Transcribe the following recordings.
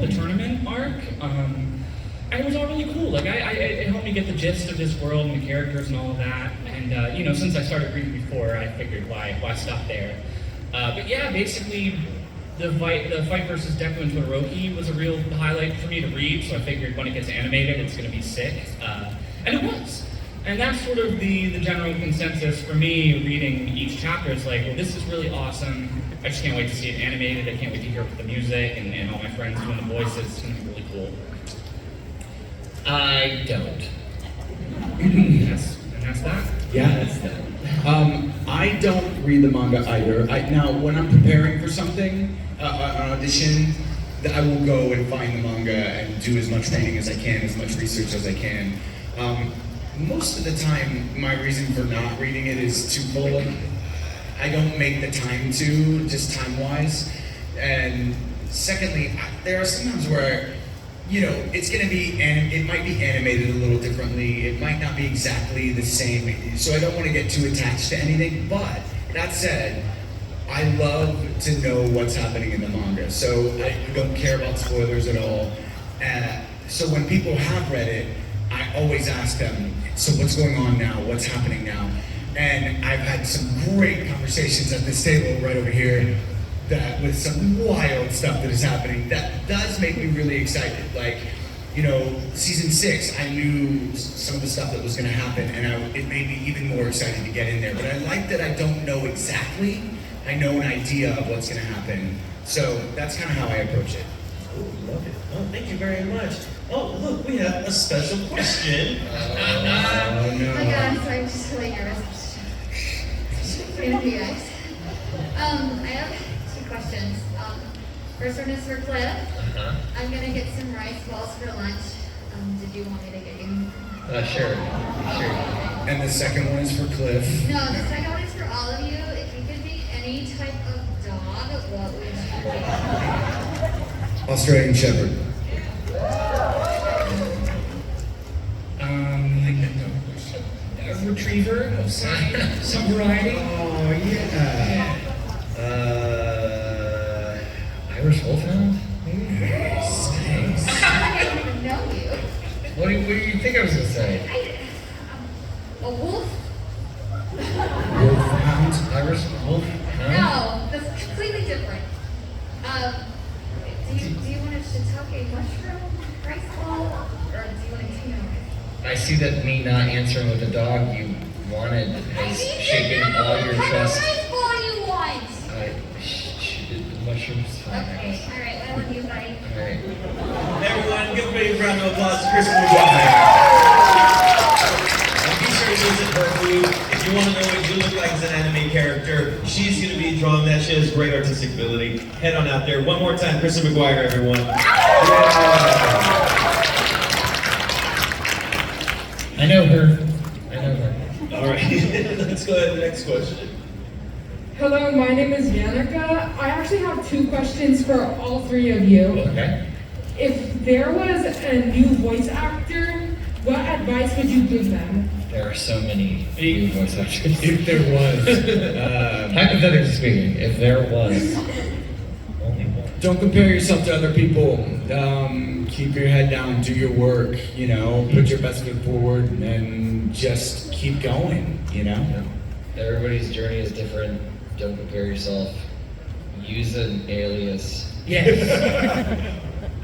the tournament arc. And it was all really cool. Like, it helped me get the gist of this world and the characters and all of that. And, you know, since I started reading before, I figured why stop there. But yeah, basically, the fight versus Deku and Todoroki was a real highlight for me to read, so I figured when it gets animated, it's going to be sick. And it was. And that's sort of the general consensus for me reading each chapter. It's like, well, this is really awesome. I just can't wait to see it animated. I can't wait to hear the music and all my friends doing the voices. It's going to be really cool. I don't. And that's that. Yeah, that's that. I don't read the manga either. Now, when I'm preparing for something, an audition, I will go and find the manga and do as much reading as I can, as much research as I can. Most of the time, my reason for not reading it is twofold. I don't make the time to, just time-wise. And secondly, there are sometimes where, you know, it's gonna be, and it might be animated a little differently. It might not be exactly the same. So I don't want to get too attached to anything. But that said, I love to know what's happening in the manga. So I don't care about spoilers at all. So when people have read it, I always ask them, so what's going on now? What's happening now? And I've had some great conversations at this table right over here that with some wild stuff that is happening that does make me really excited. Like, you know, season 6, I knew some of the stuff that was gonna happen, and it made me even more excited to get in there. But I like that I don't know exactly. I know an idea of what's gonna happen. So that's kind of how I approach it. Oh, love it. Oh, thank you very much. Oh, look, we have a special question. Oh no. Oh my god, sorry, I'm just really nervous. Thank you guys. I have 2 questions. First one is for Cliff. I'm gonna get some rice balls for lunch. Did you want me to get you? Sure. And the second one is for Cliff. No, the second one is for all of you. If you could be any type of dog, what would you be? Australian Shepherd. A retriever of some variety. Oh yeah. Irish Wolfhound? Nice. I don't even know you. What do you think I was gonna say? A wolf? Wolfhound. Irish Wolf? No, that's completely different. Do you want a shiitake mushroom rice ball, or do you want a tuna rice? I see that me not answering with a dog you wanted is shaking all your trust. What rice ball you want? The mushrooms fine. Okay, alright, I love you, buddy. Alright. Everyone, give a big round of applause to Chris McGuire. And be sure to visit her booth. If you want to know what you look like as an anime character, she's going to be drawing that. She has great artistic ability. Head on out there. One more time, Chris McGuire, everyone. Yeah. I know her. All right, let's go ahead to the next question. Hello, my name is Yannicka. I actually have 2 questions for all 3 of you. Okay. If there was a new voice actor, what advice would you give them? There are so many new voice actors. If there was. Hypothetically speaking, if there was only one. Don't compare yourself to other people. Keep your head down, do your work, you know, put your best foot forward, and just keep going, you know? Everybody's journey is different. Don't compare yourself. Use an alias. Yes.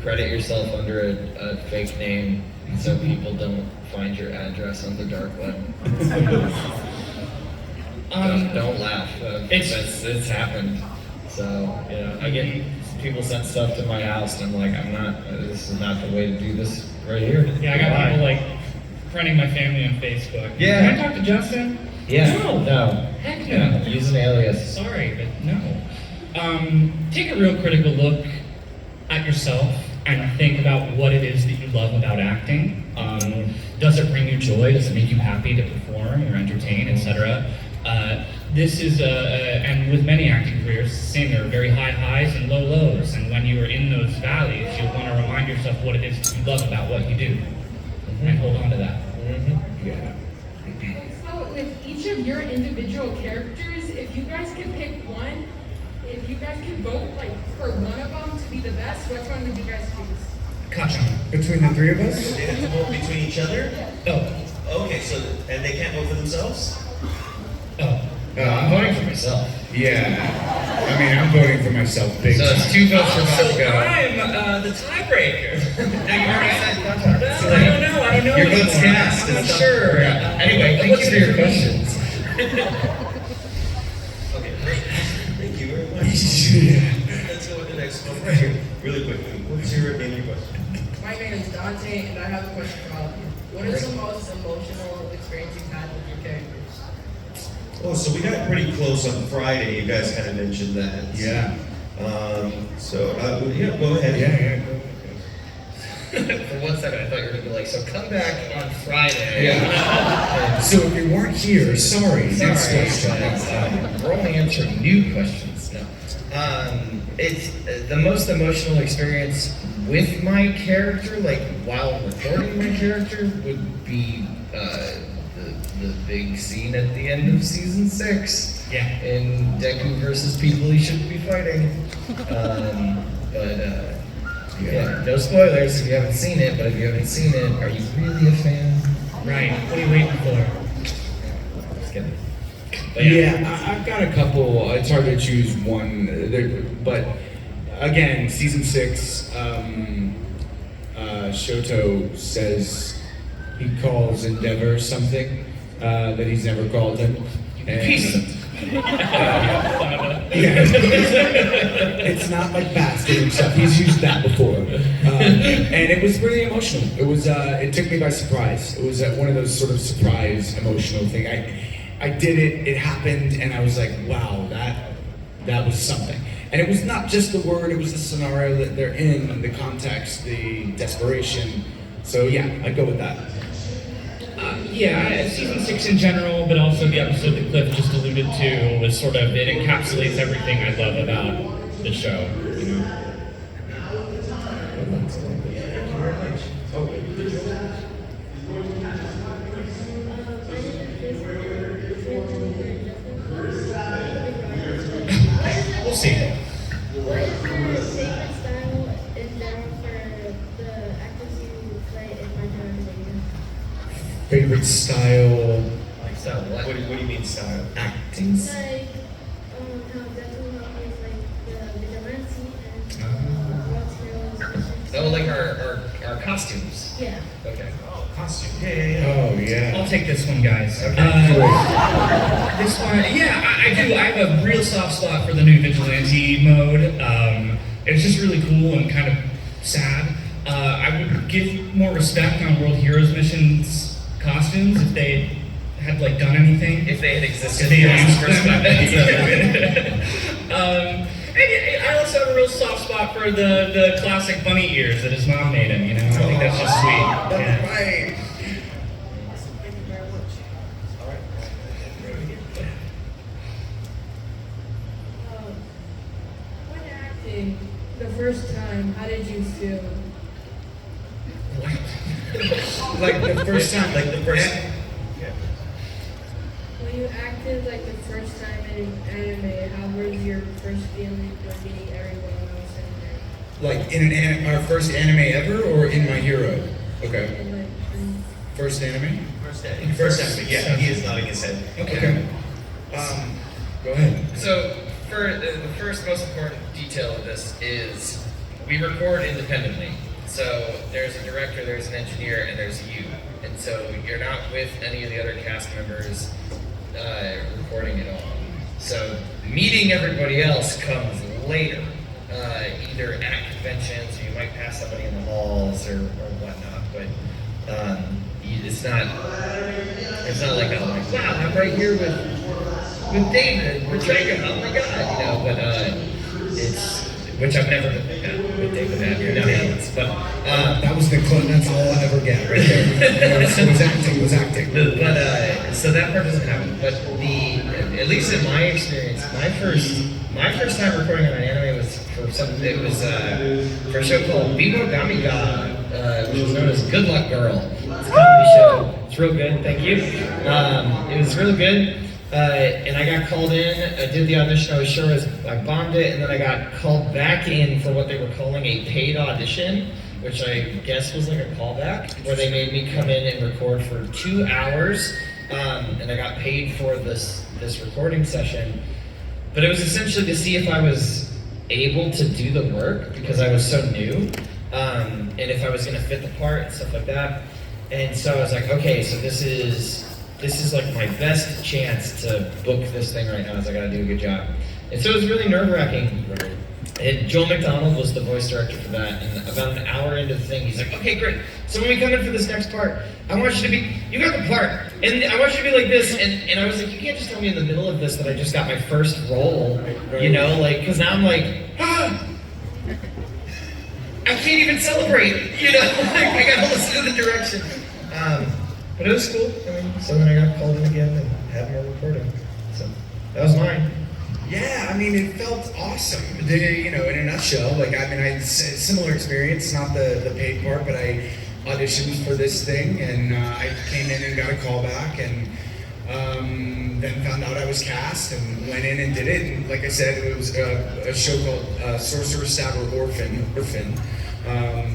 Credit yourself under a fake name so people don't find your address on the dark web. Don't laugh. It's happened. So, you know, I get people send stuff to my house and I'm like, this is not the way to do this right here. Yeah, I got people like friending my family on Facebook. Yeah. Can I talk to Justin? Yeah. No. Heck no. Yeah. Use an alias. Sorry, but no. Take a real critical look at yourself and think about what it is that you love about acting. Does it bring you joy? Does it make you happy to perform or entertain, etc.? This is, and with many acting careers, same, there are very high highs and low lows, and when you are in those valleys, you'll want to remind yourself what it is that you love about what you do, and hold on to that. Yeah. So with each of your individual characters, if you guys could pick one, if you guys could vote for one of them to be the best, which one would you guys choose? Kachan. Between the three of us? They have to vote between each other? Oh. Okay, so, and they can't vote for themselves? Oh. I'm voting for myself. Yeah. I mean, I'm voting for myself big So time. it's 2 votes for So Vodka. I'm the tiebreaker. No, you already said Kachan. No, I don't know. I don't know. Your anymore. vote's cast. I'm not It's not- sure. Anyway, thank you for your questions. Okay, great. Thank you very much. Yeah. Let's go with the next one right here. Really quickly. What's your name and your question? My name is Dante, and I have a question for all of you. What is the most emotional experience you've had with your characters? Oh, so we got pretty close on Friday. You guys kind of mentioned that. Yeah. Yeah, go ahead. Yeah. For 1 second, I thought you were going to be like, so come back on Friday. Yeah. So if you weren't here, sorry. Next question. We're only answering new questions. No. It's the most emotional experience with my character, like while recording my character, would be the big scene at the end of season 6. Yeah. In Deku versus people he shouldn't be fighting. Yeah, no spoilers if you haven't seen it, but if you haven't seen it, are you really a fan? Right. What are you waiting for? Just kidding. But Yeah, I've got a couple. It's hard to choose one, but again, season 6, Shoto says he calls Endeavor something that he's never called him. And, yeah, it's not like bastard and stuff. He's used that before, and it was really emotional. It was. It took me by surprise. It was one of those sort of surprise emotional thing. I did it. It happened, and I was like, wow, that was something. And it was not just the word. It was the scenario that they're in, the context, the desperation. So yeah, I'd go with that. Yeah, season 6 in general, but also the episode that Cliff just alluded to was sort of, it encapsulates everything I love about the show, you know? We'll see. What is the statement style in general for the actors you play in My Generation? Favorite style Like so, what? What do you mean style? acting. Like, how Deku is like the vigilante and World's Heroes missions. Oh, like our costumes. Yeah. Okay. Oh, costume. Yeah. Oh yeah. I'll take this one, guys. Cool. This one, yeah, I do. I have a real soft spot for the new vigilante mode. It's just really cool and kind of sad. I would give more respect on World Heroes missions costumes if they had like done anything. If they had existed. If they had used them. And I also have a real soft spot for the classic bunny ears that his mom made him. You know, I think that's just sweet. Yeah. Right. Thank you very much. When acting the first time, how did you feel? Like the first time. Like the first. When you acted like the first time in anime, how was your first feeling when meeting everyone else in there? Like in our first anime ever, or in My Hero? Okay. And like, First anime. First time. Yeah, he is nodding his head. Okay. Go ahead. So, for the first most important detail of this is we record independently. So there's a director, there's an engineer, and there's you. And so you're not with any of the other cast members recording it all. So meeting everybody else comes later, either at conventions, or you might pass somebody in the halls or whatnot. But it's not like I'm like, wow, I'm right here with David, Matranga, oh my god, you know. But it's which I've never been with David at. Never happens. But That was the clip. That's all I ever get right there. It was acting. It was acting. But so that part doesn't happen. But at least in my experience, my first time recording on an anime was for something. It was for a show called Bibo Gamiga, which was known as Good Luck Girl. It's a comedy show. It's real good. Thank you. It was really good. and I got called in. I did the audition. I was sure I bombed it, and then I got called back in for what they were calling a paid audition, which I guess was like a callback, where they made me come in and record for 2 hours, and I got paid for this recording session. But it was essentially to see if I was able to do the work because I was so new, and if I was gonna fit the part and stuff like that. And so I was like, okay, so this is like my best chance to book this thing right now, is I gotta do a good job. And so it was really nerve-wracking. And Joel McDonald was the voice director for that, and about an hour into the thing, he's like, okay, great, so when we come in for this next part, I want you got the part, and I want you to be like this, and I was like, you can't just tell me in the middle of this that I just got my first role, you know, like, because now I'm like, I can't even celebrate, you know, like, I gotta listen to the direction. But it was cool. I mean, so then I got called in again and had more recording. So that was mine. Yeah, I mean, it felt awesome. You know, in a nutshell, like, I mean, I had a similar experience, not the paid part, but I auditioned for this thing, and I came in and got a call back, and then found out I was cast, and went in and did it. And like I said, it was a show called Sorcerer, Stabber, Orphan,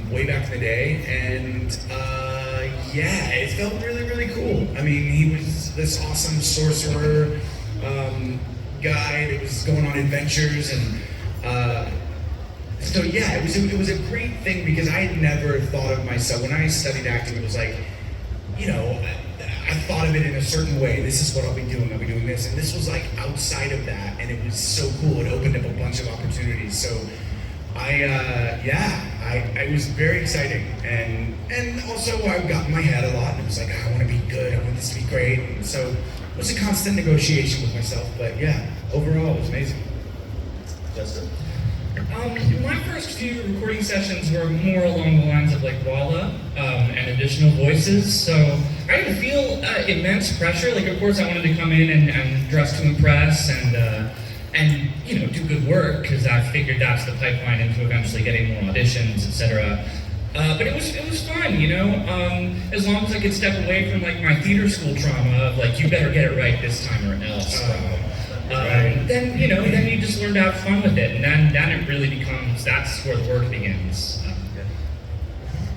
way back in the day, and yeah, it felt really, really cool. I mean, he was this awesome sorcerer guy that was going on adventures, and so yeah, it was a great thing because I had never thought of myself, when I studied acting, it was like, you know, I thought of it in a certain way. This is what I'll be doing this, and this was like outside of that, and it was so cool. It opened up a bunch of opportunities. So it was very exciting, and also I got in my head a lot, and it was like, I want to be good, I want this to be great, and so it was a constant negotiation with myself, but yeah, overall it was amazing. Justin? My first few recording sessions were more along the lines of like Walla and additional voices, so I didn't feel immense pressure. Like, of course I wanted to come in and dress to impress and you know, do good work, because I figured that's the pipeline into eventually getting more auditions, etc. But it was fun, you know, as long as I could step away from like my theater school trauma of like, you better get it right this time or else. Then you just learn to have fun with it, and then it really becomes, that's where the work begins.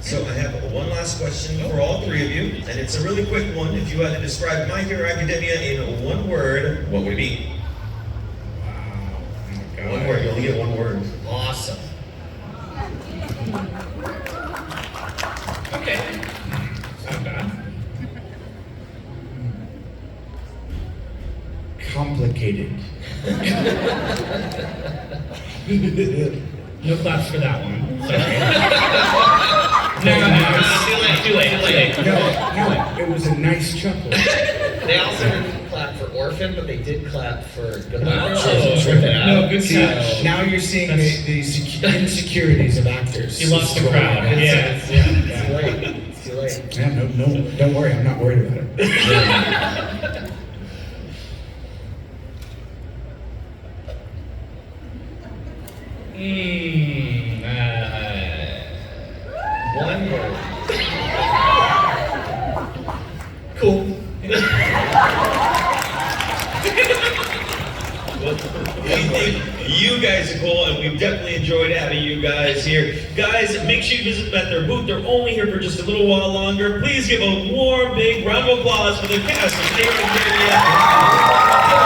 So I have one last question for all three of you, and it's a really quick one. If you had to describe My Hero Academia in one word, what would it be? One word, you only get one word. Awesome. Okay. Not bad. Complicated. No claps for that one. Sorry. No, too late. No, it was a nice chuckle. They also didn't clap for Orphan, but they did clap for Good Luck. No, good See, catch. now you're seeing the insecurities of actors. You lost the crowd. It's too late. It's too late. Yeah, no, don't worry, I'm not worried about it. One word. Cool. We think you guys are cool, and we've definitely enjoyed having you guys here. Guys, make sure you visit them at their booth. They're only here for just a little while longer. Please give a warm, big round of applause for the cast of My Hero Academia.